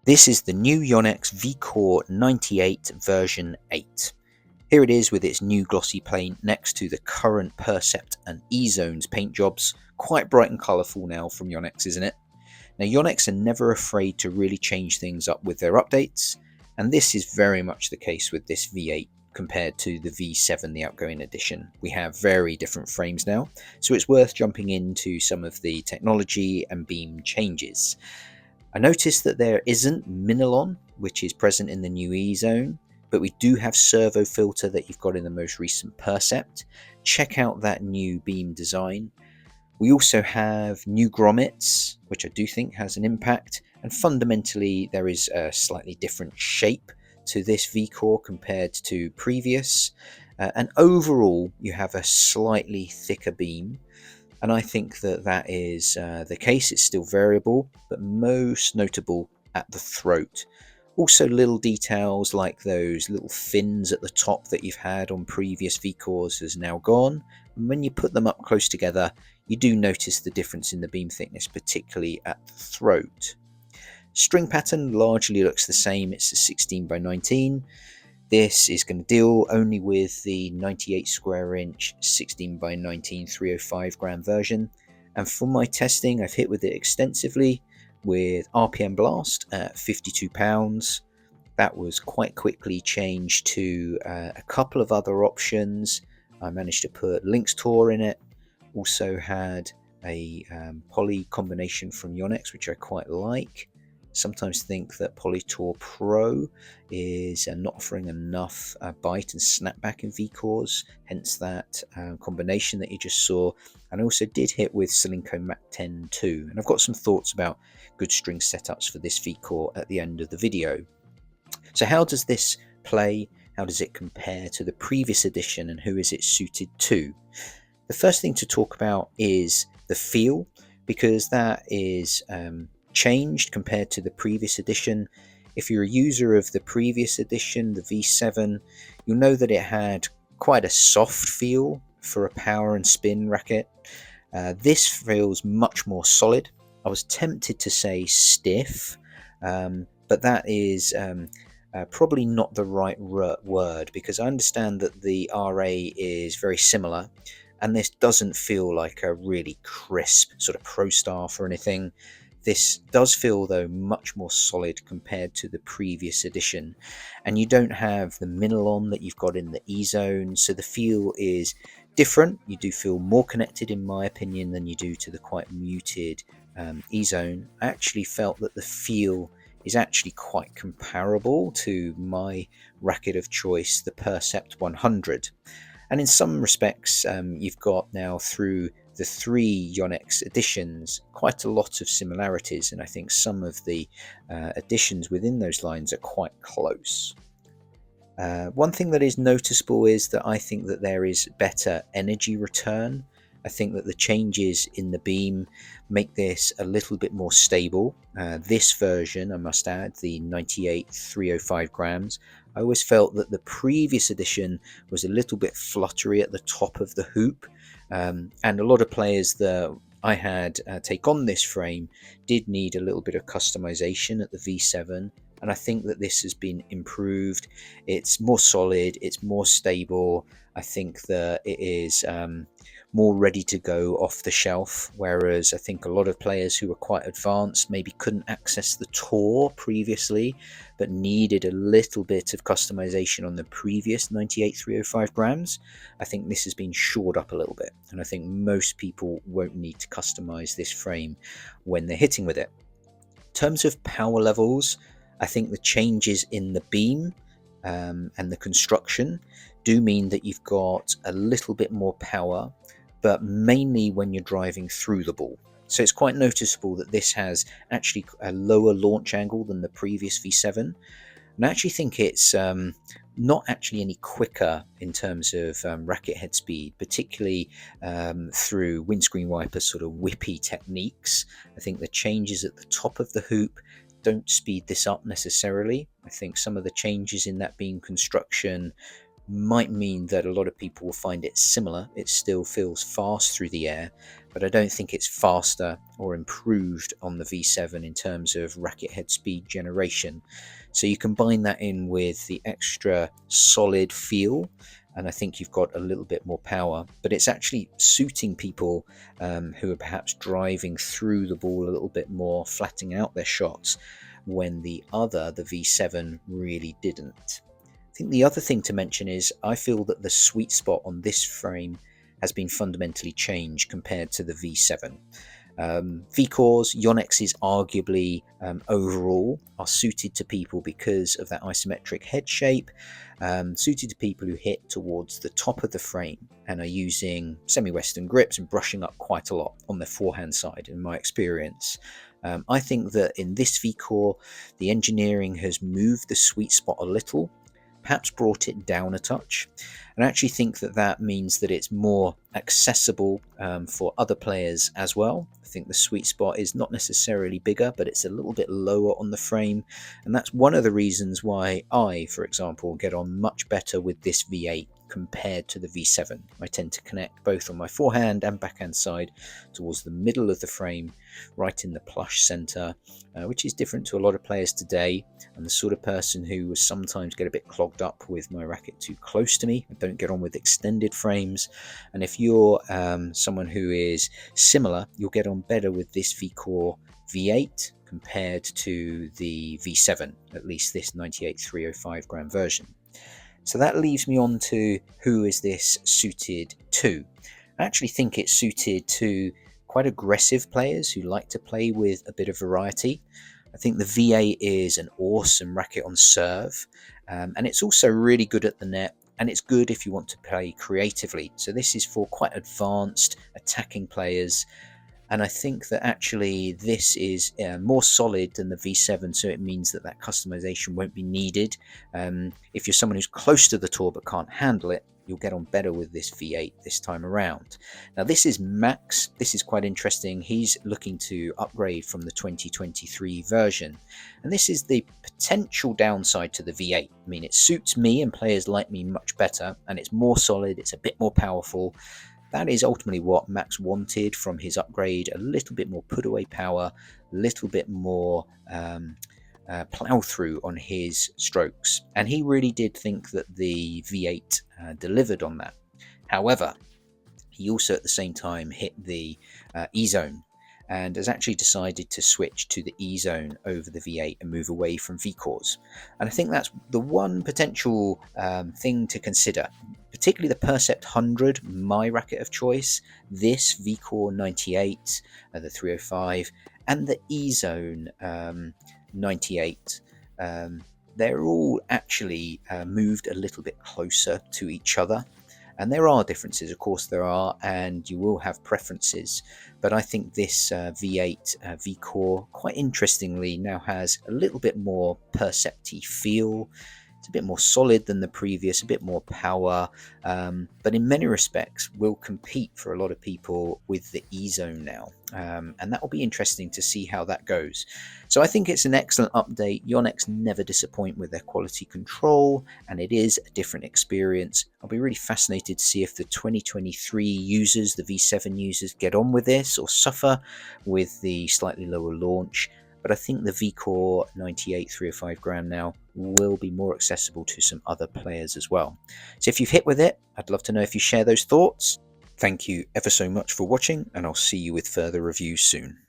This is the new Yonex Vcore 98 version 8. Here it is with its new glossy paint next to the current Percept and E-Zones paint jobs. Quite bright and colourful now from Yonex, isn't it? Now Yonex are never afraid to really change things up with their updates, and this is very much the case with this V8 compared to the V7, the outgoing edition. We have very different frames now, so it's worth jumping into some of the technology and beam changes. I noticed that there isn't Minilon, which is present in the new E-Zone, but we do have servo filter that you've got in the most recent Percept. Check out that new beam design. We also have new grommets, which I do think has an impact, and fundamentally there is a slightly different shape to this Vcore compared to previous, and overall you have a slightly thicker beam. And I think that that is the case. It's still variable, but most notable at the throat. Also little details like those little fins at the top that you've had on previous Vcores has now gone. And when you put them up close together, you do notice the difference in the beam thickness, particularly at the throat. String pattern largely looks the same. It's a 16 by 19. This is going to deal only with the 98 square inch 16 by 19 305 gram version, and for my testing I've hit with it extensively with RPM blast at 52 pounds. That was quite quickly changed to a couple of other options. I managed to put Lynx Tour in it, also had a poly combination from Yonex which I quite like. Sometimes think that Polytour Pro is not offering enough bite and snapback in Vcores, hence that combination that you just saw. And I also did hit with Solinco Mac 10 too, and I've got some thoughts about good string setups for this Vcore at the end of the video. So how does this play? How does it compare to the previous edition, and who is it suited to? The first thing to talk about is the feel, because that is changed compared to the previous edition. If you're a user of the previous edition, the V7, you'll know that it had quite a soft feel for a power and spin racket. This feels much more solid. I was tempted to say stiff, but that is probably not the right word, because I understand that the RA is very similar, and this doesn't feel like a really crisp sort of pro staff or anything. This does feel though much more solid compared to the previous edition, and you don't have the Minilon that you've got in the E-Zone, so the feel is different. You do feel more connected in my opinion than you do to the quite muted E-Zone. I actually felt that the feel is actually quite comparable to my racket of choice, the Percept 100. And in some respects you've got now through the three Yonex editions quite a lot of similarities, and I think some of the additions within those lines are quite close. One thing that is noticeable is that I think that there is better energy return. I think that the changes in the beam make this a little bit more stable. This version, I must add, the 98 305 grams, I always felt that the previous edition was a little bit fluttery at the top of the hoop, and a lot of players that I had take on this frame did need a little bit of customization at the V7, and I think that this has been improved. It's more solid, it's more stable. I think that it is more ready to go off the shelf, whereas I think a lot of players who were quite advanced maybe couldn't access the Tour previously, but needed a little bit of customization on the previous 98 305 grams. I think this has been shored up a little bit, and I think most people won't need to customize this frame when they're hitting with it. In terms of power levels, I think the changes in the beam and the construction do mean that you've got a little bit more power, but mainly when you're driving through the ball. So it's quite noticeable that this has actually a lower launch angle than the previous V7. And I actually think it's not actually any quicker in terms of racket head speed, particularly through windscreen wiper sort of whippy techniques. I think the changes at the top of the hoop don't speed this up necessarily. I think some of the changes in that beam construction might mean that a lot of people will find it similar. It still feels fast through the air, but I don't think it's faster or improved on the V7 in terms of racket head speed generation. So you combine that in with the extra solid feel, and I think you've got a little bit more power, but it's actually suiting people who are perhaps driving through the ball a little bit more, flattening out their shots, when the V7, really didn't. I think the other thing to mention is I feel that the sweet spot on this frame has been fundamentally changed compared to the V7. Vcores, Yonexes arguably overall are suited to people because of that isometric head shape, suited to people who hit towards the top of the frame and are using semi-western grips and brushing up quite a lot on their forehand side, in my experience. I think that in this Vcore, the engineering has moved the sweet spot a little, perhaps brought it down a touch, and I actually think that that means that it's more accessible for other players as well. I think the sweet spot is not necessarily bigger, but it's a little bit lower on the frame, and that's one of the reasons why I, for example, get on much better with this V8 compared to the V7. I tend to connect both on my forehand and backhand side towards the middle of the frame, right in the plush center, which is different to a lot of players today. I'm the sort of person who will sometimes get a bit clogged up with my racket too close to me. I don't get on with extended frames, and if you're someone who is similar, you'll get on better with this Vcore V8 compared to the V7, at least this 98 305 gram version. So that leaves me on to who is this suited to. I actually think it's suited to quite aggressive players who like to play with a bit of variety. I think the V8 is an awesome racket on serve, and it's also really good at the net, and it's good if you want to play creatively. So this is for quite advanced attacking players, and I think that actually this is more solid than the V7, so it means that that customization won't be needed. If you're someone who's close to the tour but can't handle it, you'll get on better with this V8 this time around. Now this is Max. This is quite interesting. He's looking to upgrade from the 2023 version, and this is the potential downside to the V8. I mean, it suits me and players like me much better, and it's more solid, it's a bit more powerful. That is ultimately what Max wanted from his upgrade: a little bit more put away power, a little bit more plow through on his strokes, and he really did think that the V8 delivered on that. However, he also at the same time hit the E-zone and has actually decided to switch to the E-zone over the V8 and move away from Vcores. And I think that's the one potential thing to consider, particularly the Percept 100, my racket of choice, this Vcore 98, the 305, and the E-zone 98. They're all actually moved a little bit closer to each other. And there are differences, of course there are, and you will have preferences. But I think this V8 Vcore, quite interestingly, now has a little bit more Percept-y feel. It's a bit more solid than the previous, a bit more power, but in many respects will compete for a lot of people with the E-zone now. And that will be interesting to see how that goes. So I think it's an excellent update. Yonex never disappoint with their quality control, and it is a different experience. I'll be really fascinated to see if the 2023 users, the V7 users, get on with this or suffer with the slightly lower launch. But I think the Vcore 98 305 gram now will be more accessible to some other players as well. So if you've hit with it, I'd love to know if you share those thoughts. Thank you ever so much for watching, and I'll see you with further reviews soon.